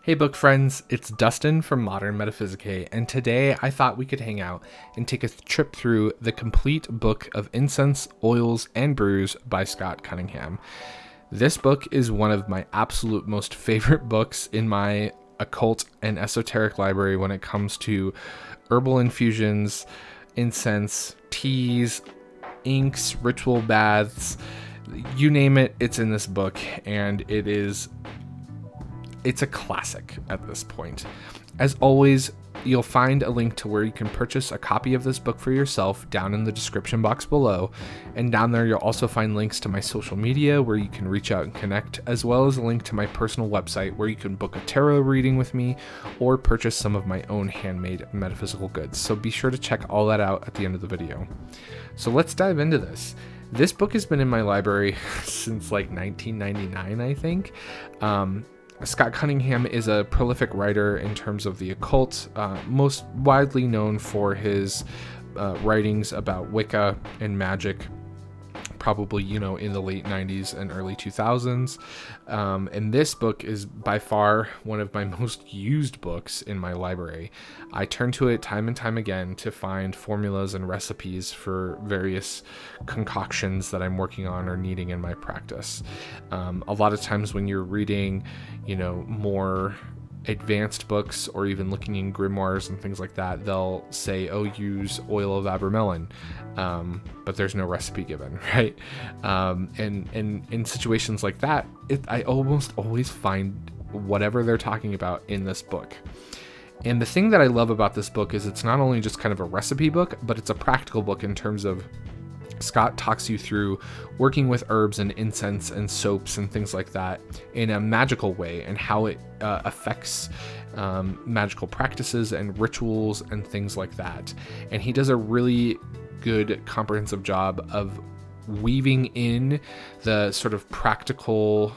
Hey book friends, it's Dustin from Modern Metaphysicae, and today I thought we could hang out and take a trip through the Complete Book of Incense, Oils, and Brews by Scott Cunningham. This book is one of my absolute most favorite books in my occult and esoteric library when it comes to herbal infusions, incense, teas, inks, ritual baths, you name it, it's in this book, and it's a classic at this point. As always, you'll find a link to where you can purchase a copy of this book for yourself down in the description box below. And down there, you'll also find links to my social media where you can reach out and connect, as well as a link to my personal website where you can book a tarot reading with me or purchase some of my own handmade metaphysical goods. So be sure to check all that out at the end of the video. So let's dive into this. This book has been in my library since like 1999, I think. Scott Cunningham is a prolific writer in terms of the occult, most widely known for his writings about Wicca and magic, probably, in the late 90s and early 2000s. And this book is by far one of my most used books in my library. I turn to it time and time again to find formulas and recipes for various concoctions that I'm working on or needing in my practice. A lot of times when you're reading, more advanced books or even looking in grimoires and things like that, they'll say, use oil of abramelin, but there's no recipe given, right? And in situations like that, I almost always find whatever they're talking about in this book. And the thing that I love about this book is it's not only just kind of a recipe book, but it's a practical book in terms of Scott talks you through working with herbs and incense and soaps and things like that in a magical way and how it affects magical practices and rituals and things like that. And he does a really good comprehensive job of weaving in the sort of practical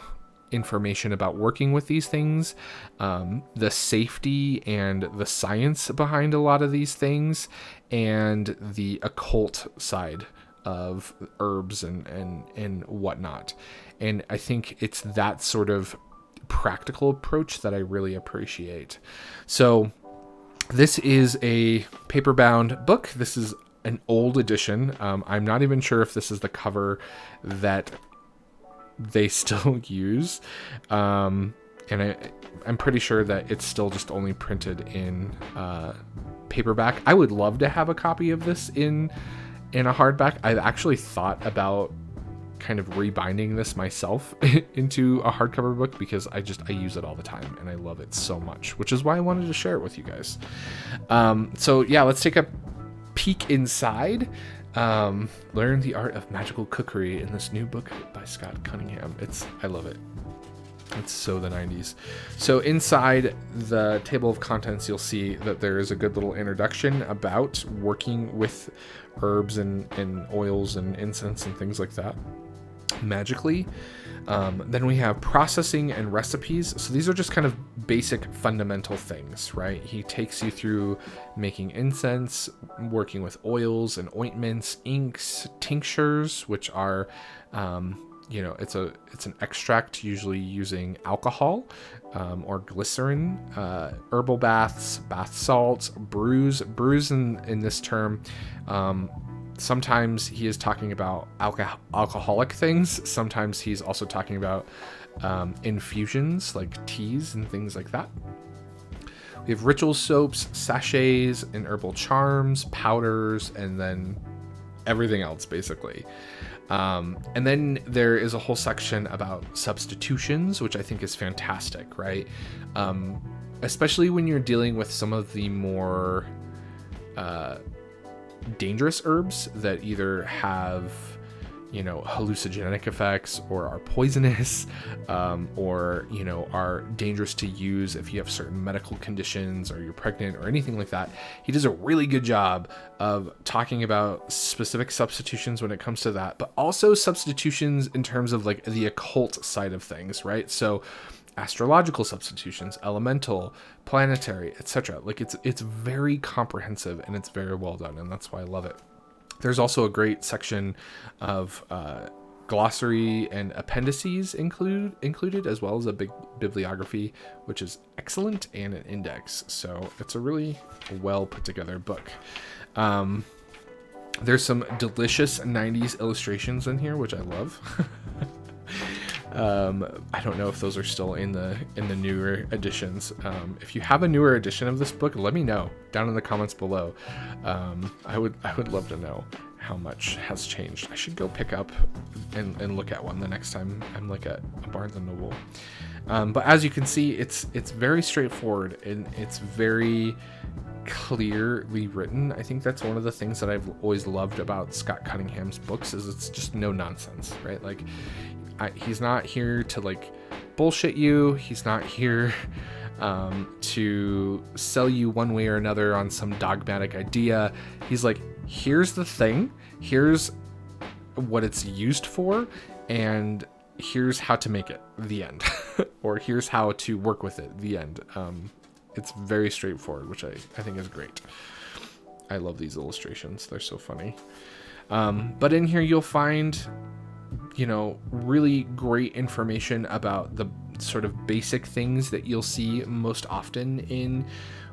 information about working with these things, the safety and the science behind a lot of these things, and the occult side of herbs and whatnot. And I think it's that sort of practical approach that I really appreciate. So this is a paper-bound book. This is an old edition. I'm not even sure if this is the cover that they still use. And I'm pretty sure that it's still just only printed in paperback. I would love to have a copy of this in a hardback. I've actually thought about kind of rebinding this myself into a hardcover book because I use it all the time and I love it so much, which is why I wanted to share it with you guys. So yeah, let's take a peek inside. Learn the art of magical cookery in this new book by Scott Cunningham. I love it. It's so the 90s. So inside the table of contents, you'll see that there is a good little introduction about working with herbs and oils and incense and things like that magically. Then we have processing and recipes. So these are just kind of basic fundamental things, right? He takes you through making incense, working with oils and ointments, inks, tinctures, which are it's an extract usually using alcohol or glycerin, herbal baths, bath salts, brews in this term. Sometimes he is talking about alcoholic things. Sometimes he's also talking about infusions like teas and things like that. We have ritual soaps, sachets, and herbal charms, powders, and then everything else basically. And then there is a whole section about substitutions, which I think is fantastic, right? Especially when you're dealing with some of the more dangerous herbs that either have, hallucinogenic effects or are poisonous, or, are dangerous to use if you have certain medical conditions or you're pregnant or anything like that. He does a really good job of talking about specific substitutions when it comes to that, but also substitutions in terms of like the occult side of things, right? So astrological substitutions, elemental, planetary, etc. Like it's very comprehensive and it's very well done, and that's why I love it. There's also a great section of glossary and appendices included, as well as a big bibliography, which is excellent, and an index. So it's a really well put together book. There's some delicious 90s illustrations in here, which I love. I don't know if those are still in the newer editions. If you have a newer edition of this book, let me know down in the comments below. I would love to know how much has changed. I should go pick up and look at one the next time I'm like at a Barnes and Noble. But as you can see, it's very straightforward, and it's very clearly written. I think that's one of the things that I've always loved about Scott Cunningham's books, is it's just no nonsense, right? Like, he's not here to like bullshit you. He's not here to sell you one way or another on some dogmatic idea. He's like, here's the thing, here's what it's used for, and here's how to make it, the end. Or here's how to work with it, the end. It's very straightforward, which I think is great. I love these illustrations. They're so funny. But in here you'll find, really great information about the sort of basic things that you'll see most often in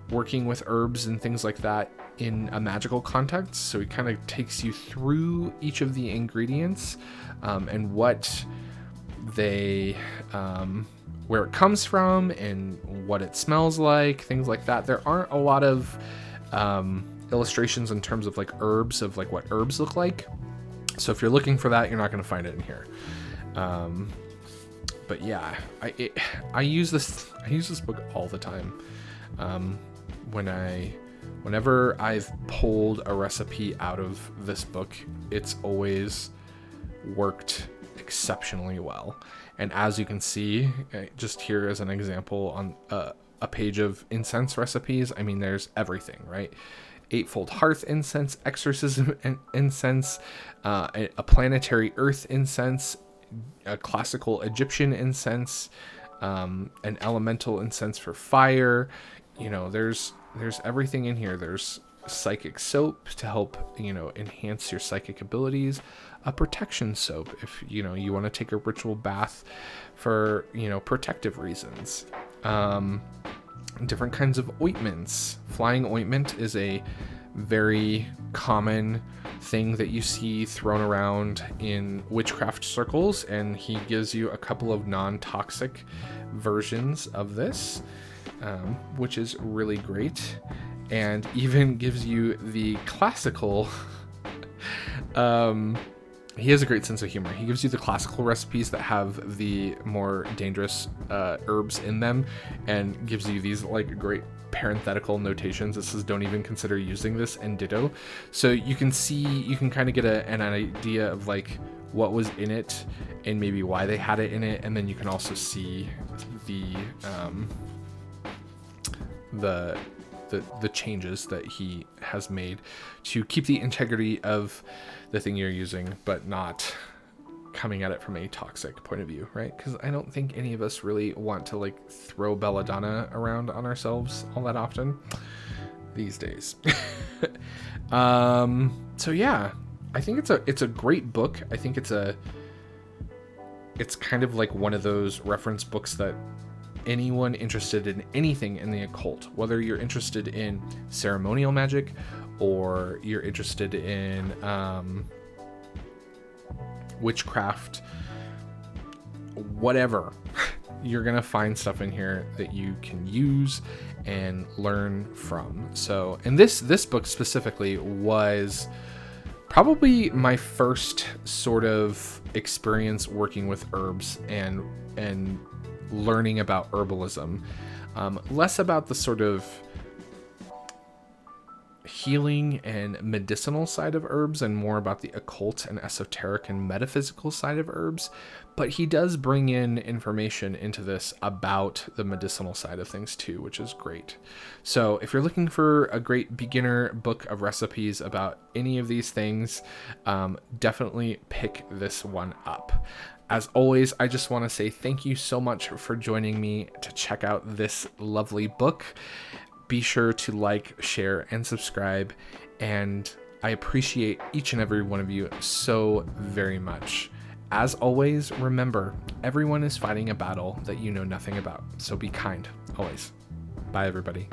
working with herbs and things like that in a magical context. So it kind of takes you through each of the ingredients, and what they, where it comes from and what it smells like, things like that. There aren't a lot of illustrations in terms of like herbs, of like what herbs look like. So if you're looking for that, you're not going to find it in here. But yeah, I use this book all the time. Whenever I've pulled a recipe out of this book, it's always worked exceptionally well. And as you can see, just here as an example on a page of incense recipes, I mean, there's everything, right? Eightfold hearth incense, exorcism incense, a planetary earth incense, a classical Egyptian incense, an elemental incense for fire. There's everything in here. There's psychic soap to help, enhance your psychic abilities, a protection soap if, you want to take a ritual bath for, protective reasons. Different kinds of ointments. Flying ointment is a very common thing that you see thrown around in witchcraft circles, and he gives you a couple of non-toxic versions of this, which is really great, and even gives you the classical he has a great sense of humor. He gives you the classical recipes that have the more dangerous herbs in them, and gives you these like great parenthetical notations. It says, don't even consider using this, and ditto. So you can kind of get an idea of like what was in it and maybe why they had it in it. And then you can also see the changes that he has made to keep the integrity of the thing you're using, but not coming at it from a toxic point of view, right? Because I don't think any of us really want to like throw belladonna around on ourselves all that often these days. So yeah, I think it's a great book. I think it's kind of like one of those reference books that anyone interested in anything in the occult, whether you're interested in ceremonial magic or you're interested in witchcraft, whatever, you're gonna find stuff in here that you can use and learn from. So, and this book specifically was probably my first sort of experience working with herbs and learning about herbalism, less about the sort of healing and medicinal side of herbs and more about the occult and esoteric and metaphysical side of herbs. But he does bring in information into this about the medicinal side of things too, which is great. So if you're looking for a great beginner book of recipes about any of these things, definitely pick this one up. As always, I just want to say thank you so much for joining me to check out this lovely book. Be sure to like, share, and subscribe, and I appreciate each and every one of you so very much. As always, remember, everyone is fighting a battle that you know nothing about. So be kind, always. Bye, everybody.